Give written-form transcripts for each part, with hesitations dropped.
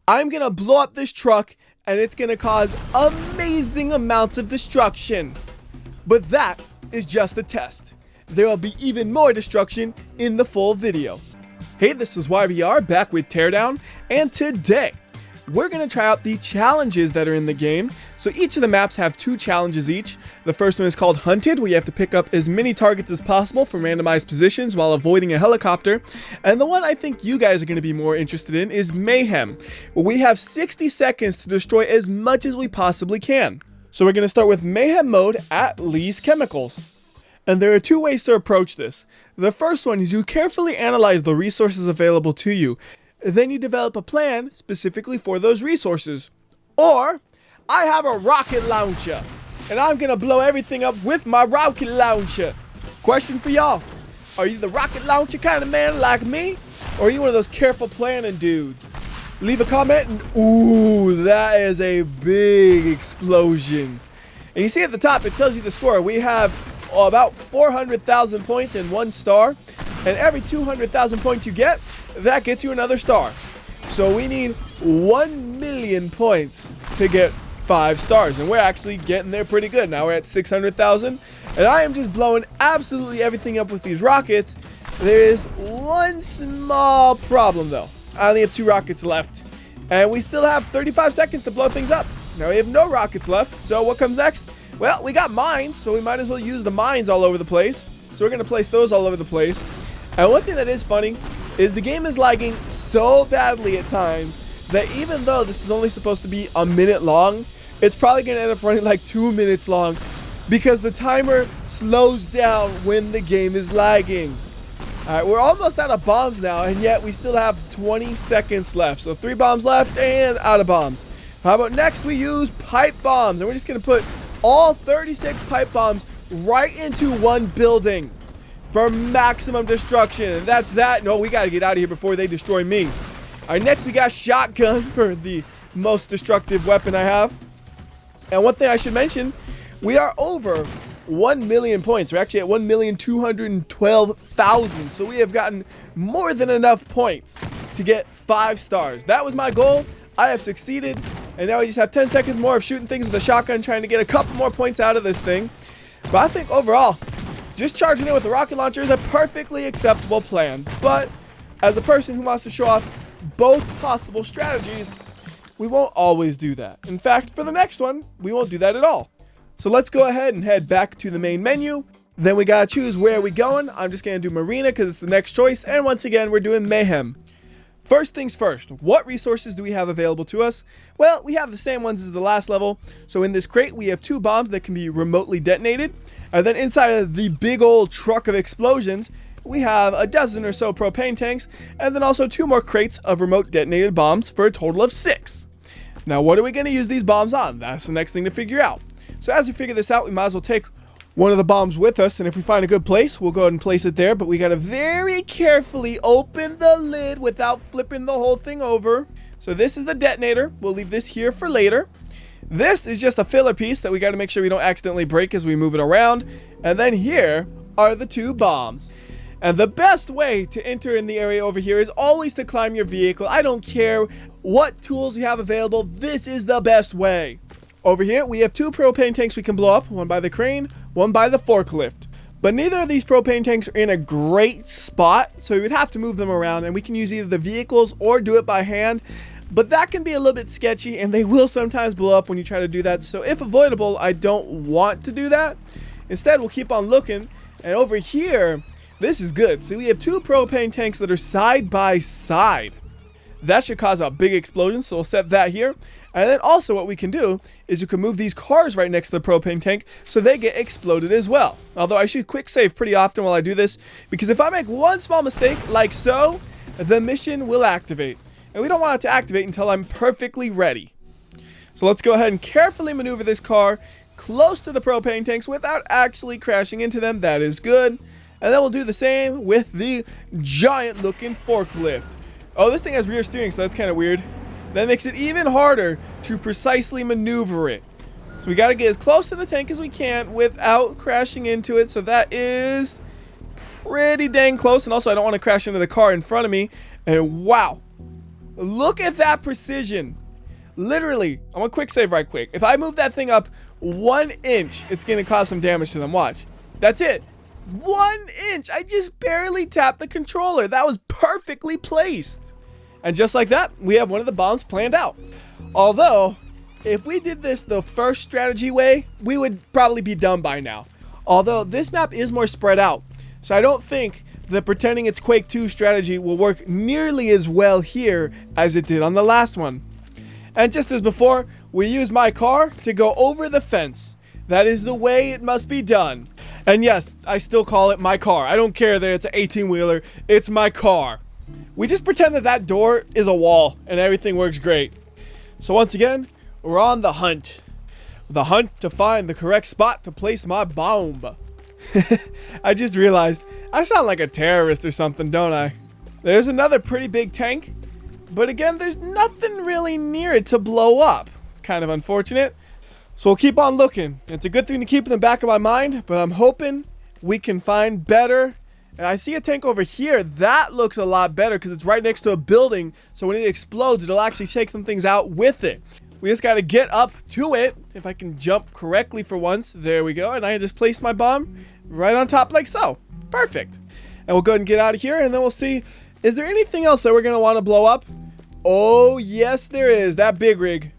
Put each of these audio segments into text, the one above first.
I'm gonna blow up this truck and it's gonna cause amazing amounts of destruction. But that is just a test. There will be even more destruction in the full video. Hey, this is WhyBeAre back with Teardown, and today we're going to try out the challenges that are in the game. So each of the maps have 2 challenges each. The first one is called Hunted, where you have to pick up as many targets as possible from randomized positions while avoiding a helicopter. And the one I think you guys are going to be more interested in is Mayhem, where we have 60 seconds to destroy as much as we possibly can. So we're going to start with Mayhem mode at Lee's Chemicals. And there are 2 ways to approach this. The first one is you carefully analyze the resources available to you. Then you develop a plan specifically for those resources. Or, I have a rocket launcher, and I'm gonna blow everything up with my rocket launcher. Question for y'all. Are you the rocket launcher kind of man like me? Or are you one of those careful planning dudes? Leave a comment and ooh, that is a big explosion. And you see at the top, it tells you the score. We have about 400,000 points and 1 star. And every 200,000 points you get, that gets you another star. So we need 1 million points to get 5 stars. And we're actually getting there pretty good. Now we're at 600,000. And I am just blowing absolutely everything up with these rockets. There is one small problem though. I only have 2 rockets left. And we still have 35 seconds to blow things up. Now we have no rockets left. So what comes next? Well, we got mines, so we might as well use the mines all over the place. So we're going to place those all over the place. And one thing that is funny is the game is lagging so badly at times that even though this is only supposed to be a minute long, it's probably going to end up running like 2 minutes long because the timer slows down when the game is lagging. Alright, we're almost out of bombs now, and yet we still have 20 seconds left. So 3 bombs left and out of bombs. How about next we use pipe bombs, and we're just going to put all 36 pipe bombs right into one building for maximum destruction. And that's that. No, we got to get out of here before they destroy me. All right, next we got shotgun for the most destructive weapon I have. And one thing I should mention, we are over 1 million points. We're actually at 1,212,000. So we have gotten more than enough points to get 5 stars. That was my goal. I have succeeded. And now we just have 10 seconds more of shooting things with a shotgun, trying to get a couple more points out of this thing. But I think overall, just charging it with a rocket launcher is a perfectly acceptable plan. But as a person who wants to show off both possible strategies, we won't always do that. In fact, for the next one, we won't do that at all. So let's go ahead and head back to the main menu. Then we gotta choose where are we going. I'm just gonna do Marina because it's the next choice. And once again, we're doing Mayhem. First things first, what resources do we have available to us? Well, we have the same ones as the last level. So in this crate, we have 2 bombs that can be remotely detonated. And then inside of the big old truck of explosions, we have a dozen or so propane tanks. And then also 2 more crates of remote detonated bombs for a total of 6. Now, what are we going to use these bombs on? That's the next thing to figure out. So as we figure this out, we might as well take one of the bombs with us, and if we find a good place, we'll go ahead and place it there. But we gotta very carefully open the lid without flipping the whole thing over. So this is the detonator. We'll leave this here for later. This is just a filler piece that we gotta make sure we don't accidentally break as we move it around. And then here are the 2 bombs. And the best way to enter in the area over here is always to climb your vehicle. I don't care what tools you have available. This is the best way. Over here, we have 2 propane tanks we can blow up, one by the crane, one by the forklift. But neither of these propane tanks are in a great spot, so we would have to move them around, and we can use either the vehicles or do it by hand. But that can be a little bit sketchy, and they will sometimes blow up when you try to do that. So if avoidable, I don't want to do that. Instead, we'll keep on looking. And over here, this is good. See, we have 2 propane tanks that are side by side. That should cause a big explosion, so we'll set that here. And then also what we can do is you can move these cars right next to the propane tank so they get exploded as well. Although I should quick save pretty often while I do this, because if I make one small mistake like so, the mission will activate. And we don't want it to activate until I'm perfectly ready. So let's go ahead and carefully maneuver this car close to the propane tanks without actually crashing into them. That is good. And then we'll do the same with the giant looking forklift. Oh, this thing has rear steering, so that's kind of weird. That makes it even harder to precisely maneuver it. So we got to get as close to the tank as we can without crashing into it. So that is pretty dang close. And also, I don't want to crash into the car in front of me. And wow, Look at that precision. Literally, I want a quick save right quick. If I move that thing up 1 inch, it's going to cause some damage to them. Watch. That's it. 1 inch. I just barely tapped the controller. That was perfectly placed. And just like that, we have one of the bombs planned out. Although, if we did this the first strategy way, we would probably be done by now. Although, this map is more spread out. So I don't think the pretending it's Quake 2 strategy will work nearly as well here as it did on the last one. And just as before, we use my car to go over the fence. That is the way it must be done. And yes, I still call it my car. I don't care that it's an 18-wheeler. It's my car. We just pretend that that door is a wall and everything works great. So once again, we're on the hunt. The hunt to find the correct spot to place my bomb. I just realized I sound like a terrorist or something, don't I? There's another pretty big tank, but again, there's nothing really near it to blow up. Kind of unfortunate. So we'll keep on looking. It's a good thing to keep in the back of my mind, but I'm hoping we can find better. And I see a tank over here. That looks a lot better because it's right next to a building. So when it explodes, it'll actually take some things out with it. We just got to get up to it. If I can jump correctly for once. There we go. And I just placed my bomb right on top like so. Perfect. And we'll go ahead and get out of here. And then we'll see, is there anything else that we're going to want to blow up? Oh, yes, there is. That big rig.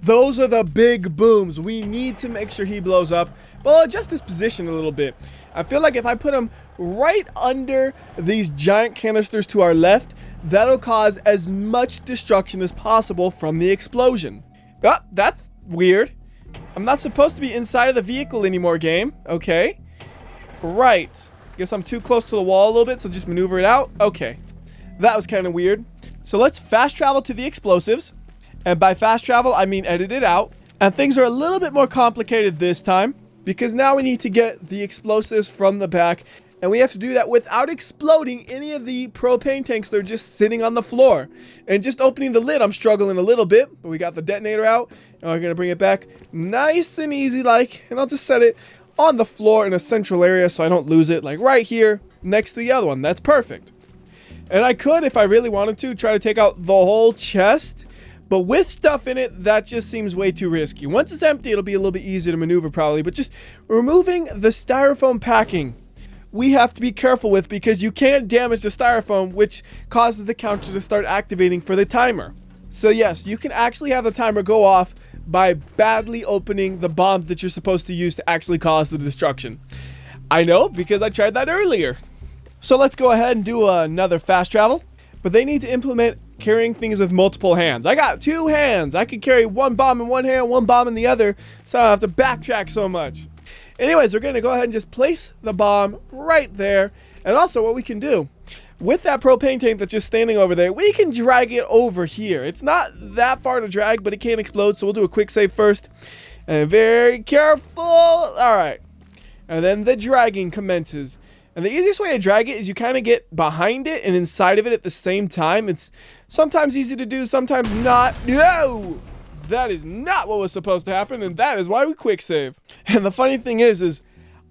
Those are the big booms. We need to make sure he blows up. But I'll adjust his position a little bit. I feel like if I put him right under these giant canisters to our left, that'll cause as much destruction as possible from the explosion. Oh, that's weird. I'm not supposed to be inside of the vehicle anymore, game. Okay. Right. Guess I'm too close to the wall a little bit, so just maneuver it out. Okay. That was kind of weird. So let's fast travel to the explosives. And by fast travel, I mean edit it out. And things are a little bit more complicated this time, because now we need to get the explosives from the back. And we have to do that without exploding any of the propane tanks that are just sitting on the floor. And just opening the lid, I'm struggling a little bit. But we got the detonator out. And we're going to bring it back nice and easy like. And I'll just set it on the floor in a central area so I don't lose it. Like right here next to the other one. That's perfect. And I could, if I really wanted to, try to take out the whole chest. But with stuff in it, that just seems way too risky. Once it's empty, it'll be a little bit easier to maneuver probably. But just removing the styrofoam packing, we have to be careful with, because you can't damage the styrofoam, which causes the counter to start activating for the timer. So yes, you can actually have the timer go off by badly opening the bombs that you're supposed to use to actually cause the destruction. I know, because I tried that earlier. So let's go ahead and do another fast travel. But they need to implement carrying things with multiple hands. I got 2 hands. I can carry one bomb in one hand, one bomb in the other, so I don't have to backtrack so much. Anyways, we're going to go ahead and just place the bomb right there. And also what we can do, with that propane tank that's just standing over there, we can drag it over here. It's not that far to drag, but it can't explode, so we'll do a quick save first. And very careful. All right. And then the dragging commences. And the easiest way to drag it is you kind of get behind it and inside of it at the same time. It's sometimes easy to do, sometimes not. No! That is not what was supposed to happen, and that is why we quick save. And the funny thing is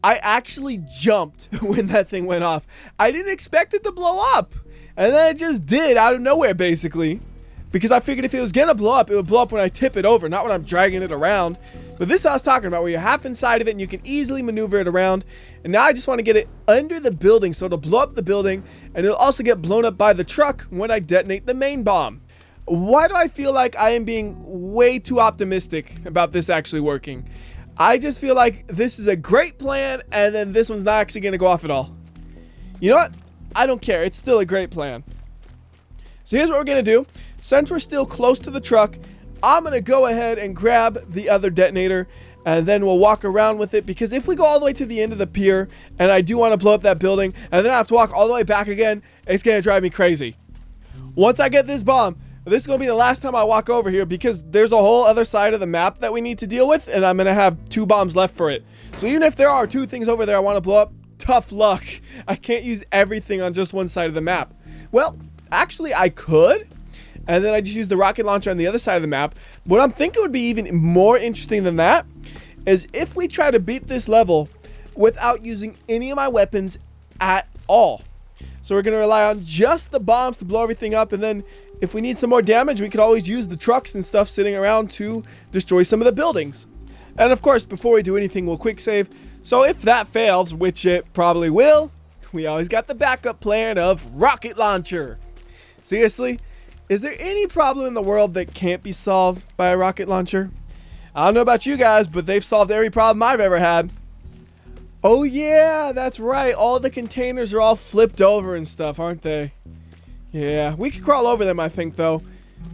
I actually jumped when that thing went off. I didn't expect it to blow up. And then it just did out of nowhere, basically. Because I figured if it was going to blow up, it would blow up when I tip it over, not when I'm dragging it around. But this I was talking about, where you're half inside of it and you can easily maneuver it around. And now I just want to get it under the building so it'll blow up the building, and it'll also get blown up by the truck when I detonate the main bomb. Why do I feel like I am being way too optimistic about this actually working? I just feel like this is a great plan, and then this one's not actually going to go off at all. You know what? I don't care. It's still a great plan. So here's what we're going to do. Since we're still close to the truck, I'm going to go ahead and grab the other detonator, and then we'll walk around with it, because if we go all the way to the end of the pier and I do want to blow up that building and then I have to walk all the way back again, it's going to drive me crazy. Once I get this bomb, this is going to be the last time I walk over here, because there's a whole other side of the map that we need to deal with, and I'm going to have 2 bombs left for it. So even if there are 2 things over there I want to blow up, tough luck. I can't use everything on just one side of the map. Well, actually I could, and then I just use the rocket launcher on the other side of the map. What I'm thinking would be even more interesting than that is if we try to beat this level without using any of my weapons at all. So we're going to rely on just the bombs to blow everything up, and then if we need some more damage, we could always use the trucks and stuff sitting around to destroy some of the buildings. And of course, before we do anything, we'll quick save. So if that fails, which it probably will, we always got the backup plan of rocket launcher. Seriously, is there any problem in the world that can't be solved by a rocket launcher? I don't know about you guys, but they've solved every problem I've ever had. Oh yeah, that's right. All the containers are all flipped over and stuff, aren't they? Yeah, we could crawl over them, I think, though.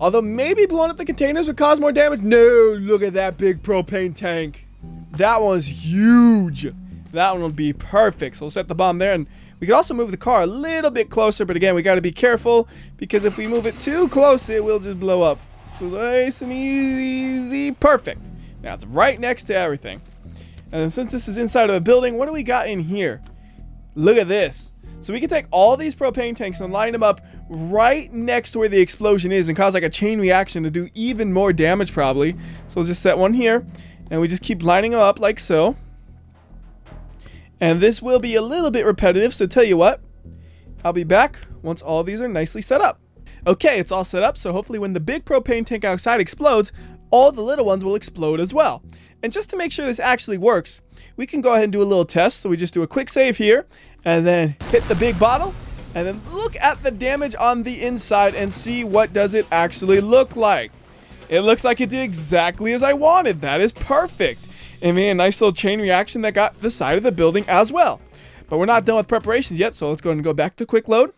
Although maybe blowing up the containers would cause more damage. No, look at that big propane tank. That one's huge. That one will be perfect. So we'll set the bomb there, and we can also move the car a little bit closer. But again, we got to be careful, because if we move it too close, it will just blow up. So nice and easy. Perfect. Now it's right next to everything. And then since this is inside of a building, what do we got in here? Look at this. So we can take all these propane tanks and line them up right next to where the explosion is and cause like a chain reaction to do even more damage probably. So we'll just set one here, and we just keep lining them up like so. And this will be a little bit repetitive, so tell you what, I'll be back once all these are nicely set up. Okay, it's all set up, so hopefully when the big propane tank outside explodes, all the little ones will explode as well. And just to make sure this actually works, we can go ahead and do a little test. So we just do a quick save here, and then hit the big bottle, and then look at the damage on the inside and see what does it actually look like. It looks like it did exactly as I wanted. That is perfect. And man, nice little chain reaction that got the side of the building as well. But we're not done with preparations yet, so let's go ahead and go back to quick load.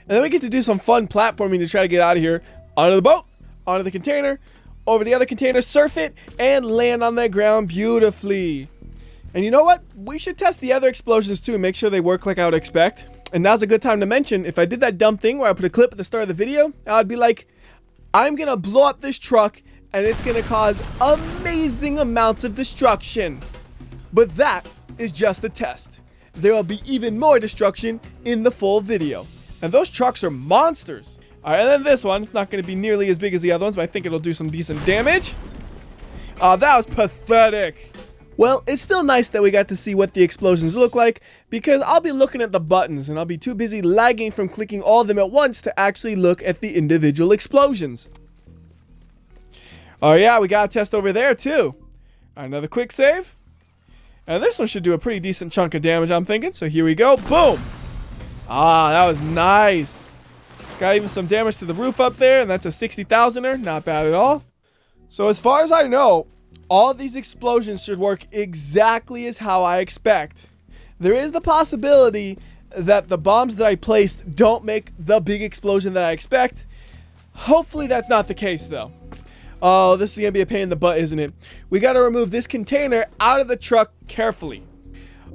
And then we get to do some fun platforming to try to get out of here. Onto the boat, onto the container, over the other container, surf it, and land on the ground beautifully. And you know what? We should test the other explosions too and make sure they work like I would expect. And now's a good time to mention, if I did that dumb thing where I put a clip at the start of the video, I would be like, I'm going to blow up this truck and it's going to cause amazing amounts of destruction. But that is just a test. There will be even more destruction in the full video. And those trucks are monsters. Alright, and then this one, it's not going to be nearly as big as the other ones, but I think it'll do some decent damage. Oh, that was pathetic. Well, it's still nice that we got to see what the explosions look like, because I'll be looking at the buttons and I'll be too busy lagging from clicking all of them at once to actually look at the individual explosions. Oh yeah, we got a test over there too. Another quick save. And this one should do a pretty decent chunk of damage, I'm thinking. So here we go. Boom. Ah, that was nice. Got even some damage to the roof up there, and that's a 60,000er. Not bad at all. So as far as I know, all of these explosions should work exactly as how I expect. There is the possibility that the bombs that I placed don't make the big explosion that I expect. Hopefully that's not the case though. Oh, this is going to be a pain in the butt, isn't it? We got to remove this container out of the truck carefully.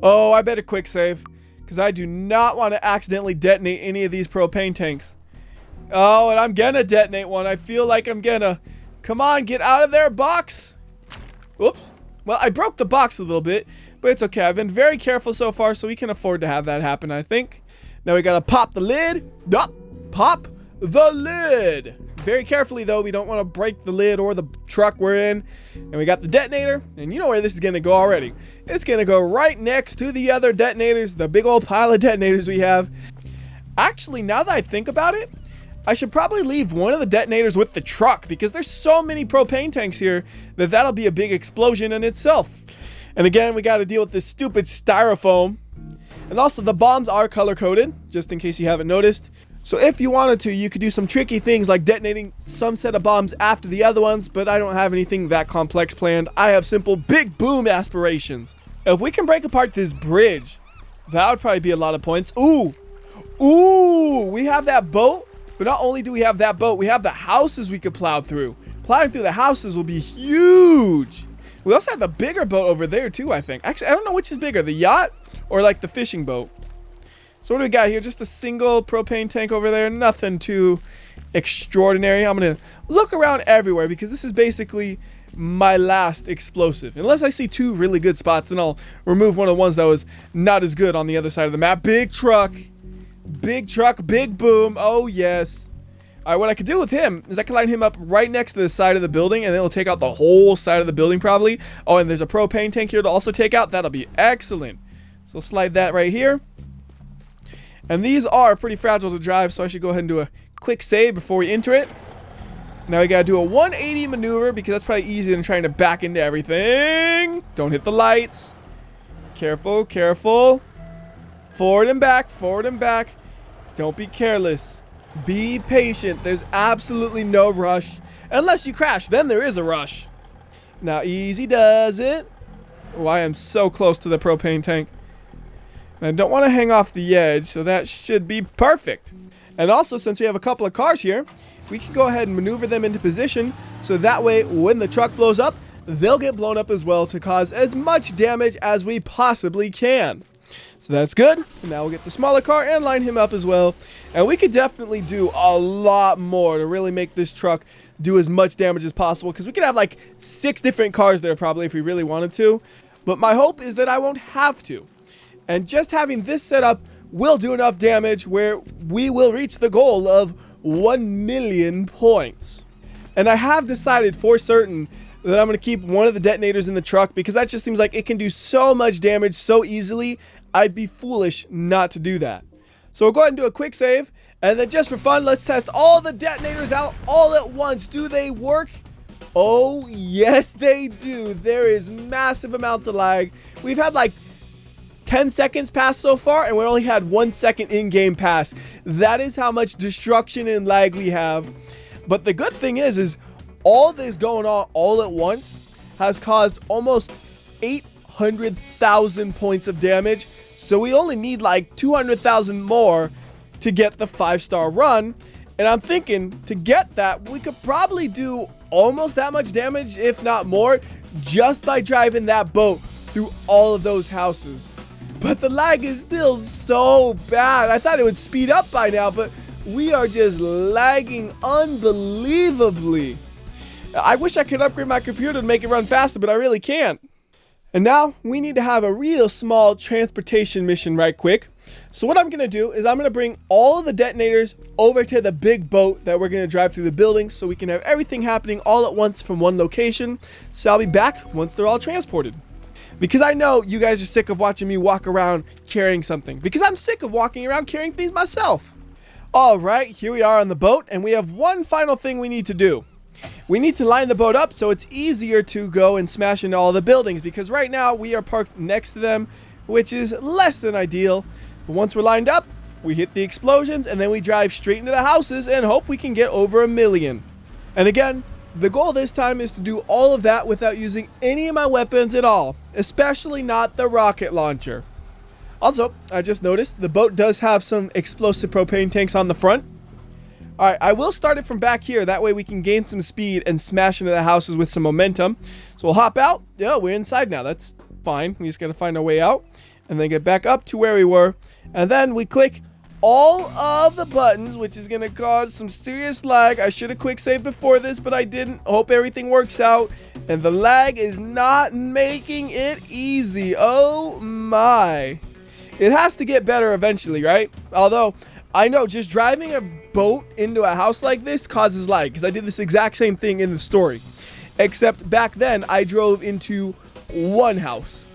Oh, I better quick save, because I do not want to accidentally detonate any of these propane tanks. Oh, and I'm going to detonate one. I feel like I'm going to. Come on, get out of there, box. Oops. Well, I broke the box a little bit, but it's okay. I've been very careful so far, so we can afford to have that happen, I think. Now we got to pop the lid. Pop the lid. Very carefully, though. We don't want to break the lid or the truck we're in. And we got the detonator. And you know where this is going to go already. It's going to go right next to the other detonators, the big old pile of detonators we have. Actually, now that I think about it, I should probably leave one of the detonators with the truck, because there's so many propane tanks here that that'll be a big explosion in itself. And again, we got to deal with this stupid styrofoam. And also, the bombs are color-coded, just in case you haven't noticed. So if you wanted to, you could do some tricky things like detonating some set of bombs after the other ones, but I don't have anything that complex planned. I have simple big boom aspirations. If we can break apart this bridge, that would probably be a lot of points. Ooh, we have that boat. But not only do we have that boat, we have the houses we could plow through. Plowing through the houses will be huge. We also have the bigger boat over there too, I think. Actually, I don't know which is bigger, the yacht or like the fishing boat. So what do we got here? Just a single propane tank over there. Nothing too extraordinary. I'm going to look around everywhere, because this is basically my last explosive. Unless I see two really good spots, then I'll remove one of the ones that was not as good on the other side of the map. Big truck. Big truck, big boom. Oh, yes. All right, what I could do with him is I can line him up right next to the side of the building, and then it'll take out the whole side of the building probably. Oh, and there's a propane tank here to also take out. That'll be excellent. So slide that right here. And these are pretty fragile to drive, so I should go ahead and do a quick save before we enter it. Now we gotta do a 180 maneuver because that's probably easier than trying to back into everything. Don't hit the lights. Careful, careful. Forward and back, forward and back. Don't be careless. Be patient. There's absolutely no rush. Unless you crash, then there is a rush. Now easy does it. Oh, I am so close to the propane tank. I don't want to hang off the edge, so that should be perfect. And also, since we have a couple of cars here, we can go ahead and maneuver them into position, so that way when the truck blows up, they'll get blown up as well to cause as much damage as we possibly can. So that's good. Now we'll get the smaller car and line him up as well. And we could definitely do a lot more to really make this truck do as much damage as possible, because we could have like 6 different cars there probably if we really wanted to. But my hope is that I won't have to. And just having this set up will do enough damage where we will reach the goal of 1 million points. And I have decided for certain that I'm going to keep one of the detonators in the truck, because that just seems like it can do so much damage so easily. I'd be foolish not to do that. So we'll go ahead and do a quick save, and then just for fun, let's test all the detonators out all at once. Do they work? Oh, yes, they do. There is massive amounts of lag. We've had like 10 seconds pass so far, and we only had 1 second in-game pass. That is how much destruction and lag we have. But the good thing is all this going on all at once has caused almost 800,000 points of damage. So we only need like 200,000 more to get the 5-star run. And I'm thinking to get that, we could probably do almost that much damage, if not more, just by driving that boat through all of those houses. But the lag is still so bad. I thought it would speed up by now, but we are just lagging unbelievably. I wish I could upgrade my computer to make it run faster, but I really can't. And now we need to have a real small transportation mission right quick. So what I'm going to do is I'm going to bring all of the detonators over to the big boat that we're going to drive through the building, so we can have everything happening all at once from one location. So I'll be back once they're all transported. Because I know you guys are sick of watching me walk around carrying something. Because I'm sick of walking around carrying things myself. Alright, here we are on the boat, and we have one final thing we need to do. We need to line the boat up so it's easier to go and smash into all the buildings, because right now we are parked next to them, which is less than ideal. But once we're lined up, we hit the explosions, and then we drive straight into the houses and hope we can get over 1 million. And again, the goal this time is to do all of that without using any of my weapons at all, especially not the rocket launcher. Also, I just noticed the boat does have some explosive propane tanks on the front. Alright, I will start it from back here, that way we can gain some speed and smash into the houses with some momentum. So we'll hop out. Yeah, we're inside now, that's fine. We just gotta find our way out, and then get back up to where we were. And then we click all of the buttons, which is gonna cause some serious lag. I should have quick saved before this, but I didn't. Hope everything works out. And the lag is not making it easy. Oh my. It has to get better eventually, right? Although, I know just driving a boat into a house like this causes lag, because I did this exact same thing in the story. Except back then, I drove into one house.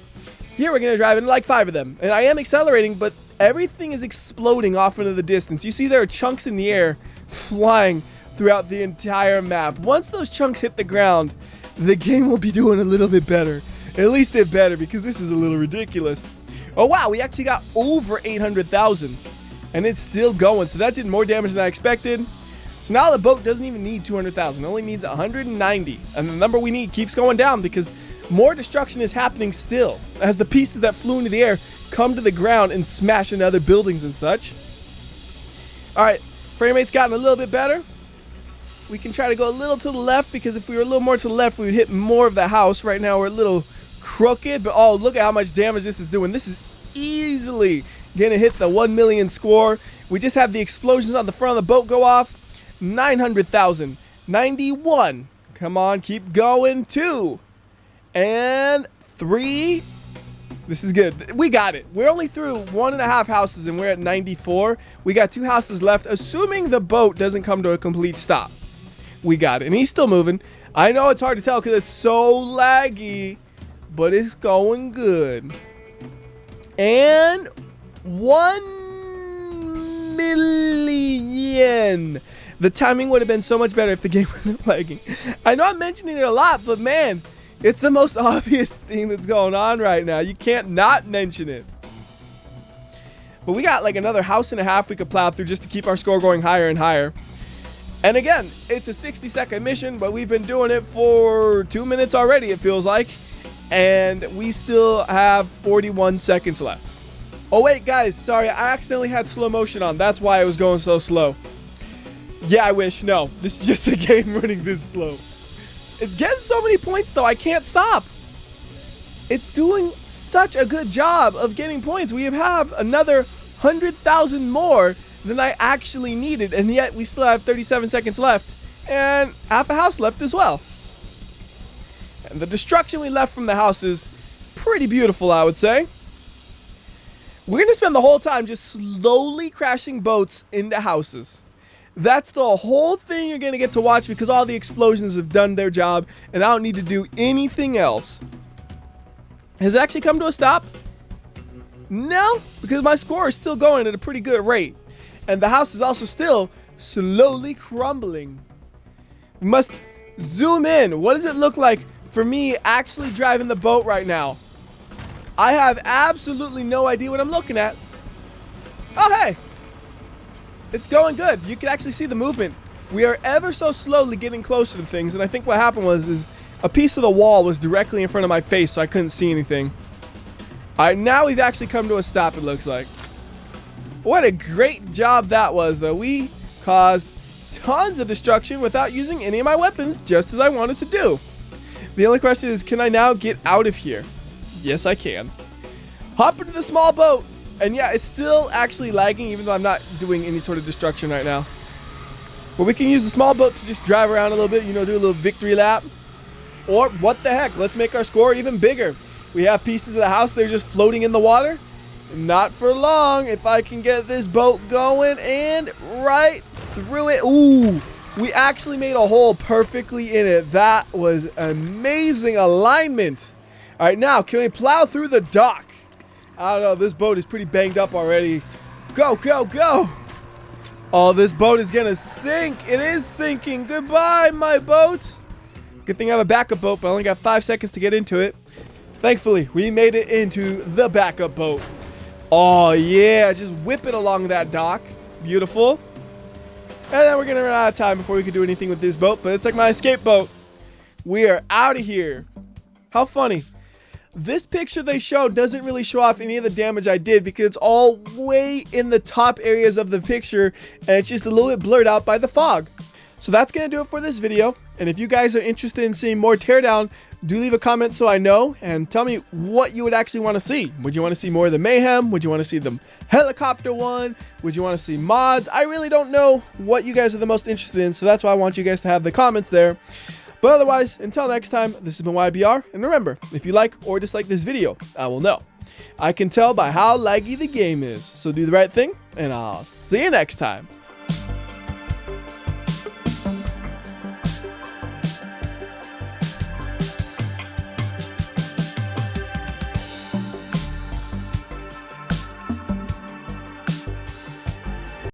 Here we're gonna drive into like 5 of them. And I am accelerating, but everything is exploding off into the distance. You see there are chunks in the air flying throughout the entire map. Once those chunks hit the ground, the game will be doing a little bit better. At least it better, because this is a little ridiculous. Oh wow, we actually got over 800,000. And it's still going, so that did more damage than I expected. So now the boat doesn't even need 200,000. It only needs 190. And the number we need keeps going down, because more destruction is happening still, as the pieces that flew into the air come to the ground and smash into other buildings and such. Alright, frame rate's gotten a little bit better. We can try to go a little to the left, because if we were a little more to the left, we would hit more of the house. Right now we're a little crooked, but oh, look at how much damage this is doing. This is easily gonna hit the 1 million score. We just have the explosions on the front of the boat go off. 900,000. 91. Come on, keep going. 2. And 3. This is good. We got it. We're only through 1.5 houses, and we're at 94. We got 2 houses left, assuming the boat doesn't come to a complete stop. We got it. And he's still moving. I know it's hard to tell because it's so laggy, but it's going good. And 1 million. The timing would have been so much better if the game wasn't lagging. I know I'm mentioning it a lot, but man, it's the most obvious thing that's going on right now. You can't not mention it. But we got like another house and a half we could plow through just to keep our score going higher and higher. And again, it's a 60-second mission, but we've been doing it for 2 minutes already, it feels like. And we still have 41 seconds left. Oh wait, guys, sorry, I accidentally had slow motion on. That's why it was going so slow. Yeah, I wish. No, this is just a game running this slow. It's getting so many points, though. I can't stop. It's doing such a good job of getting points. We have another 100,000 more than I actually needed, and yet we still have 37 seconds left and half a house left as well. And the destruction we left from the house is pretty beautiful, I would say. We're going to spend the whole time just slowly crashing boats into houses. That's the whole thing you're going to get to watch because all the explosions have done their job and I don't need to do anything else. Has it actually come to a stop? No, because my score is still going at a pretty good rate. And the house is also still slowly crumbling. We must zoom in. What does it look like for me actually driving the boat right now? I have absolutely no idea what I'm looking at. Oh, hey. It's going good. You can actually see the movement. We are ever so slowly getting closer to things. And I think what happened was a piece of the wall was directly in front of my face, so I couldn't see anything. All right, now we've actually come to a stop, it looks like. What a great job that was, though. We caused tons of destruction without using any of my weapons, just as I wanted to do. The only question is, can I now get out of here? Yes, I can. Hop into the small boat. And yeah, it's still actually lagging, even though I'm not doing any sort of destruction right now. But we can use the small boat to just drive around a little bit, you know, do a little victory lap. Or, what the heck, let's make our score even bigger. We have pieces of the house, they're just floating in the water. Not for long if I can get this boat going and right through it. Ooh, we actually made a hole perfectly in it. That was amazing alignment. All right, now can we plow through the dock? I don't know, this boat is pretty banged up already. Go, go, go. Oh, this boat is gonna sink. It is sinking. Goodbye, my boat. Good thing I have a backup boat, but I only got 5 seconds to get into it. Thankfully, we made it into the backup boat. Oh, yeah, just whip it along that dock. Beautiful. And then we're going to run out of time before we can do anything with this boat, but it's like my escape boat. We are out of here. How funny. This picture they showed doesn't really show off any of the damage I did because it's all way in the top areas of the picture, and it's just a little bit blurred out by the fog. So that's going to do it for this video. And if you guys are interested in seeing more Teardown, do leave a comment so I know and tell me what you would actually want to see. Would you want to see more of the mayhem? Would you want to see the helicopter one? Would you want to see mods? I really don't know what you guys are the most interested in, so that's why I want you guys to have the comments there. But otherwise, until next time, this has been WhyBeAre, and remember, if you like or dislike this video, I will know. I can tell by how laggy the game is, so do the right thing, and I'll see you next time.